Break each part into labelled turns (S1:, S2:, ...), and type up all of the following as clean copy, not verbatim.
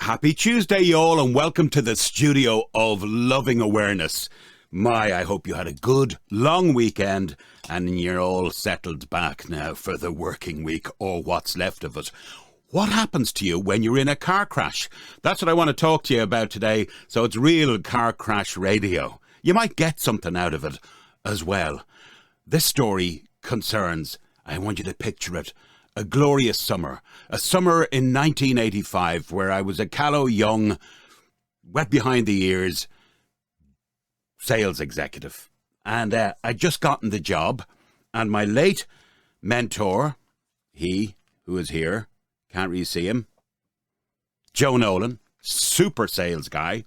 S1: Happy Tuesday, y'all, and welcome to the studio of Loving Awareness. I hope you had a good, long weekend and you're all settled back now for the working week, or what's left of it. What happens to you when you're in a car crash? That's what I want to talk to you about today. So it's real car crash radio. You might get something out of it as well. This story concerns, I want you to picture it, a glorious summer. A summer in 1985 where I was a callow, young, wet behind the ears sales executive. And I'd just gotten the job. And my late mentor, he who is here, can't really see him, Joe Nolan, super sales guy.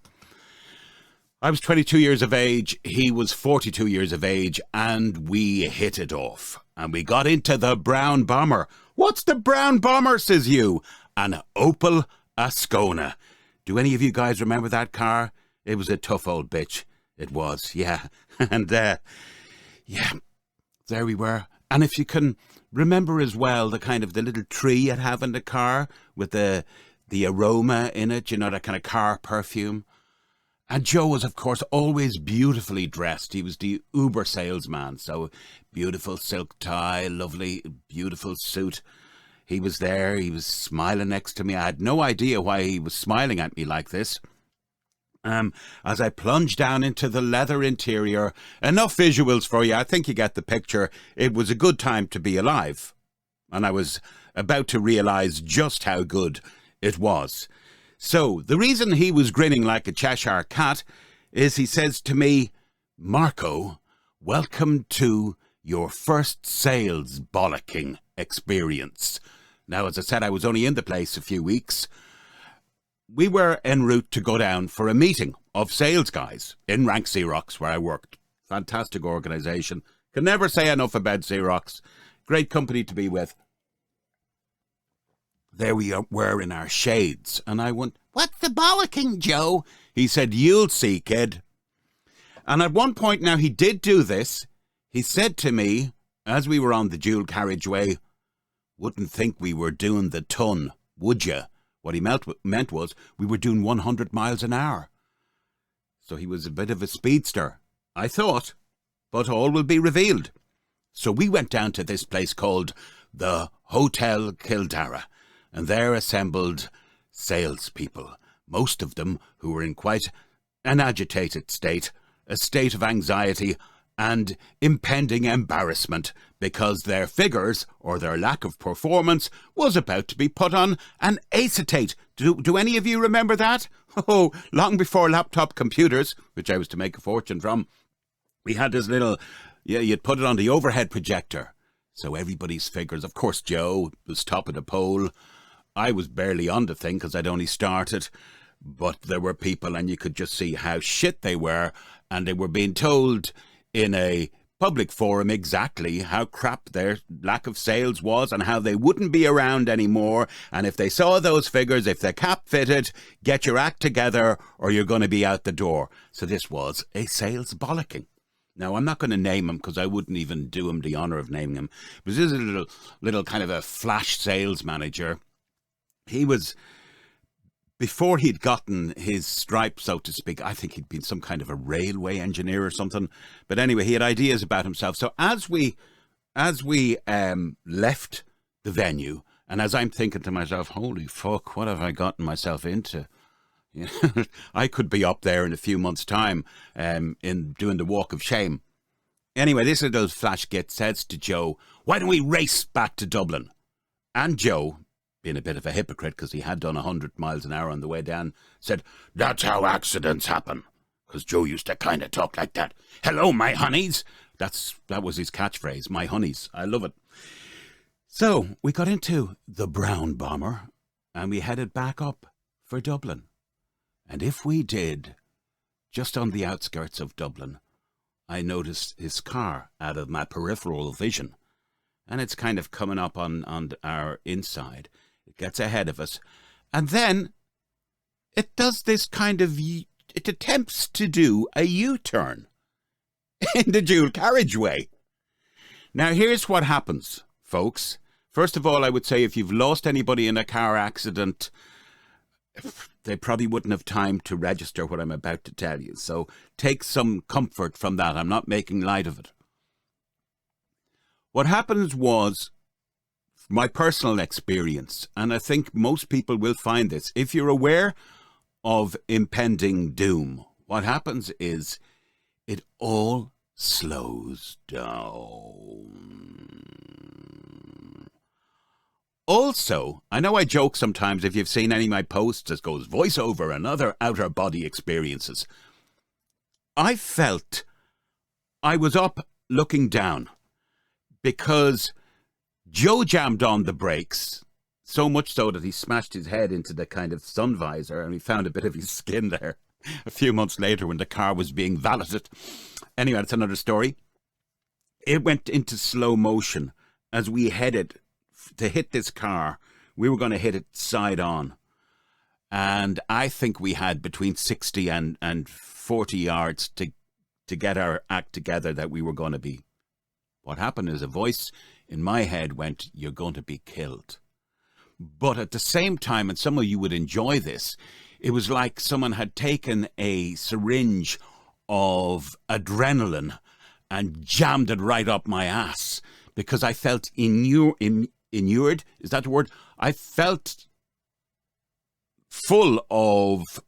S1: I was 22 years of age, he was 42 years of age, and we hit it off. And we got into the brown bomber. What's the brown bomber, says you? An Opel Ascona. Do any of you guys remember that car? It was a tough old bitch. It was, yeah. And, there we were. And if you can remember as well, the kind of the little tree you'd have in the car with the aroma in it, you know, that kind of car perfume. And Joe was, of course, always beautifully dressed. He was the Uber salesman, so beautiful silk tie, lovely, beautiful suit. He was there, he was smiling next to me. I had no idea why he was smiling at me like this. As I plunged down into the leather interior, enough visuals for you, I think you get the picture. It was a good time to be alive. And I was about to realise just how good it was. So, the reason he was grinning like a Cheshire cat is he says to me, Marco, welcome to your first sales bollocking experience. Now, as I said, I was only in the place a few weeks. We were en route to go down for a meeting of sales guys in Rank Xerox, where I worked. Fantastic organisation. Can never say enough about Xerox. Great company to be with. There we were in our shades, and I went, "What's the bollocking, Joe?" He said, "You'll see, kid." And at one point now, he did do this. He said to me, as we were on the dual carriageway, "Wouldn't think we were doing the ton, would you?" What he meant was we were doing 100 miles an hour. So he was a bit of a speedster, I thought, but all will be revealed. So we went down to this place called the Hotel Kildare, and there assembled salespeople, most of them who were in quite an agitated state, a state of anxiety and impending embarrassment because their figures or their lack of performance was about to be put on an acetate. Do any of you remember that? Oh, long before laptop computers, which I was to make a fortune from, we had this little, you'd put it on the overhead projector. So everybody's figures, of course, Joe was top of the poll. I was barely on the thing because I'd only started, but there were people and you could just see how shit they were, and they were being told in a public forum exactly how crap their lack of sales was and how they wouldn't be around anymore. And if they saw those figures, if the cap fitted, get your act together or you're going to be out the door. So this was a sales bollocking. Now, I'm not going to name him because I wouldn't even do him the honour of naming him. But this is a little kind of a flash sales manager. He was, before he'd gotten his stripe, so to speak, I think he'd been some kind of a railway engineer or something. But anyway, he had ideas about himself. So as we left the venue, and as I'm thinking to myself, holy fuck, what have I gotten myself into? I could be up there in a few months' time in doing the walk of shame. Anyway, this little flash git says to Joe, "Why don't we race back to Dublin?" And Joe, being a bit of a hypocrite because he had done 100 miles an hour on the way down, said, "That's how accidents happen." Because Joe used to kind of talk like that. "Hello, my honeys." That was his catchphrase, my honeys. I love it. So we got into the brown bomber and we headed back up for Dublin. And if we did, just on the outskirts of Dublin, I noticed his car out of my peripheral vision. And it's kind of coming up on our inside. It gets ahead of us. And then it does this kind of, it attempts to do a U-turn in the dual carriageway. Now, here's what happens, folks. First of all, I would say if you've lost anybody in a car accident, they probably wouldn't have time to register what I'm about to tell you. So take some comfort from that. I'm not making light of it. What happened was my personal experience, and I think most people will find this. If you're aware of impending doom, what happens is it all slows down. Also, I know I joke sometimes, if you've seen any of my posts, it goes voiceover and other outer body experiences. I felt I was up looking down because Joe jammed on the brakes, so much so that he smashed his head into the kind of sun visor and we found a bit of his skin there a few months later when the car was being valeted. Anyway, that's another story. It went into slow motion as we headed to hit this car. We were going to hit it side on. And I think we had between 60 and 40 yards to get our act together that we were going to be. What happened is a voice in my head went, "You're going to be killed." But at the same time, and some of you would enjoy this, it was like someone had taken a syringe of adrenaline and jammed it right up my ass, because I felt inured. Is that the word? I felt full of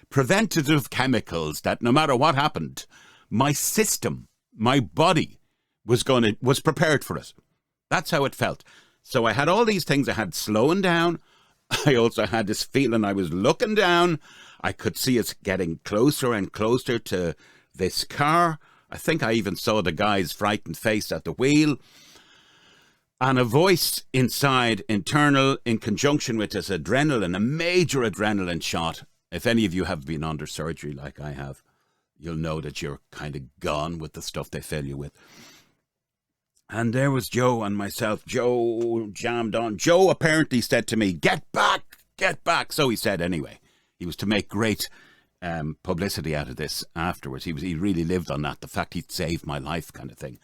S1: preventative chemicals that no matter what happened, my system, my body was prepared for it. That's how it felt. So I had all these things. I had slowing down. I also had this feeling I was looking down. I could see us getting closer and closer to this car. I think I even saw the guy's frightened face at the wheel. And a voice inside, internal, in conjunction with this adrenaline, a major adrenaline shot. If any of you have been under surgery like I have, you'll know that you're kind of gone with the stuff they fill you with. And there was Joe and myself. Joe jammed on. Joe apparently said to me, "Get back, get back." So he said anyway. He was to make great publicity out of this afterwards. He really lived on that, the fact he'd saved my life kind of thing.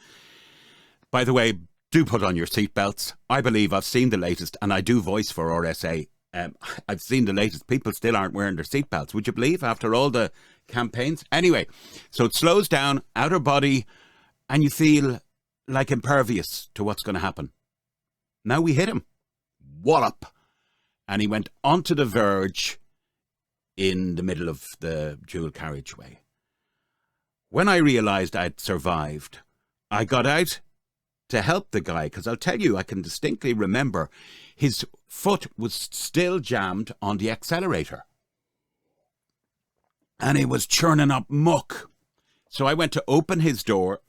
S1: By the way, do put on your seatbelts. I believe I've seen the latest, and I do voice for RSA. I've seen the latest. People still aren't wearing their seatbelts. Would you believe, after all the campaigns? Anyway, so it slows down, outer body, and you feel like impervious to what's going to happen. Now we hit him. Wallop. And he went onto the verge in the middle of the dual carriageway. When I realised I'd survived, I got out to help the guy, because I'll tell you, I can distinctly remember his foot was still jammed on the accelerator. And he was churning up muck. So I went to open his door.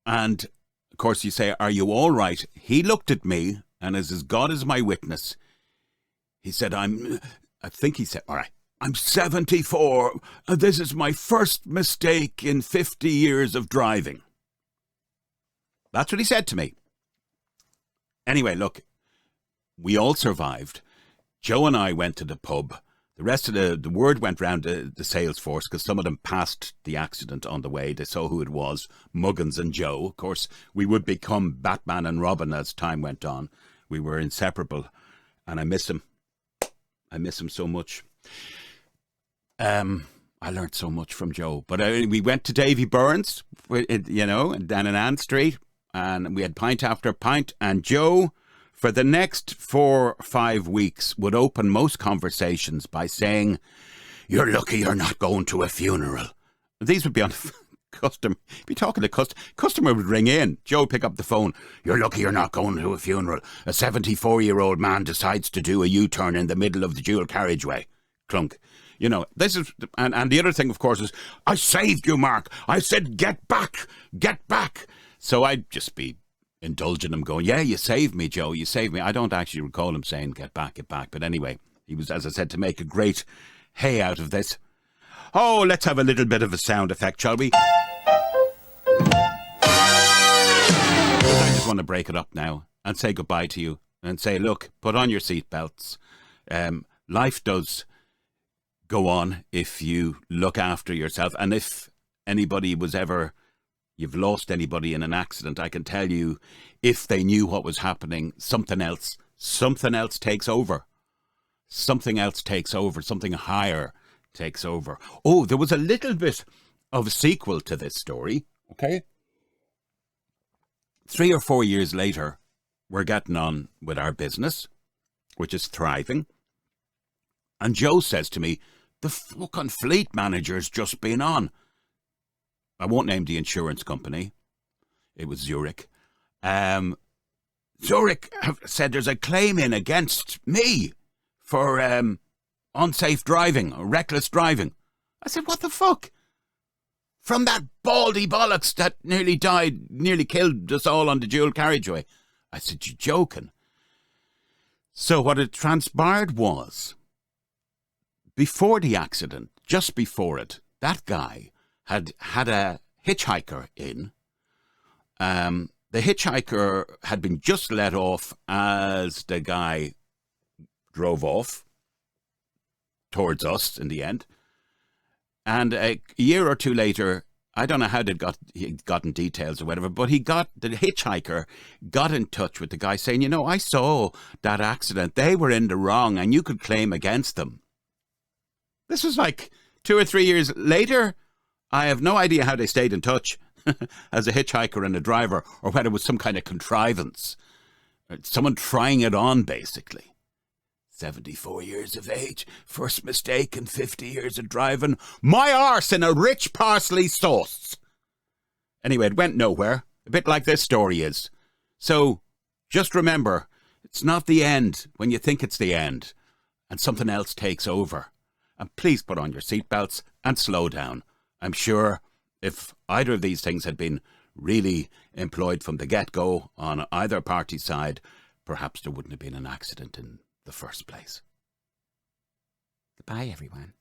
S1: And, of course, you say, "Are you all right?" He looked at me, and as God is my witness, he said, I think he said, "All right, I'm 74. This is my first mistake in 50 years of driving." That's what he said to me. Anyway, look, we all survived. Joe and I went to the pub. The rest of the word went round the sales force, because some of them passed the accident on the way. They saw who it was, Muggins and Joe. Of course, we would become Batman and Robin as time went on. We were inseparable, and I miss him. I miss him so much. I learned so much from Joe. But we went to Davy Burns, down in Ann Street, and we had pint after pint, and Joe, for the next 4 or 5 weeks, would open most conversations by saying, "You're lucky you're not going to a funeral." These would be on customer. Be talking to customer would ring in. Joe would pick up the phone. "You're lucky you're not going to a funeral. A 74-year-old man decides to do a U-turn in the middle of the dual carriageway." Clunk. This is, and the other thing, of course, is, "I saved you, Mark. I said, get back, get back." So I'd just be indulging him, going, "Yeah, you saved me, Joe, you saved me." I don't actually recall him saying, get back, get back. But anyway, he was, as I said, to make a great hay out of this. Oh, let's have a little bit of a sound effect, shall we? I just want to break it up now and say goodbye to you and say, look, put on your seatbelts. Life does go on if you look after yourself. And if anybody was ever... you've lost anybody in an accident, I can tell you, if they knew what was happening, something else takes over. something else takes over, something higher takes over. Oh, there was a little bit of a sequel to this story, okay? 3 or 4 years later, we're getting on with our business, which is thriving. And Joe says to me, the fucking fleet manager's just been on. I won't name the insurance company. It was Zurich. Zurich have said there's a claim in against me for unsafe driving or reckless driving. I said, what the fuck? From that baldy bollocks that nearly killed us all on the dual carriageway. I said, you're joking. So what had transpired was, before the accident, just before it, that guy had a hitchhiker in. The hitchhiker had been just let off as the guy drove off towards us in the end. And a year or two later, I don't know how he'd gotten details or whatever, but the hitchhiker got in touch with the guy saying, you know, I saw that accident. They were in the wrong and you could claim against them. This was like 2 or 3 years later. I have no idea how they stayed in touch as a hitchhiker and a driver, or whether it was some kind of contrivance. Someone trying it on, basically. 74 years of age, first mistake in 50 years of driving. My arse in a rich parsley sauce. Anyway, it went nowhere, a bit like this story is. So, just remember, it's not the end when you think it's the end, and something else takes over. And please put on your seatbelts and slow down. I'm sure if either of these things had been really employed from the get-go on either party's side, perhaps there wouldn't have been an accident in the first place. Goodbye, everyone.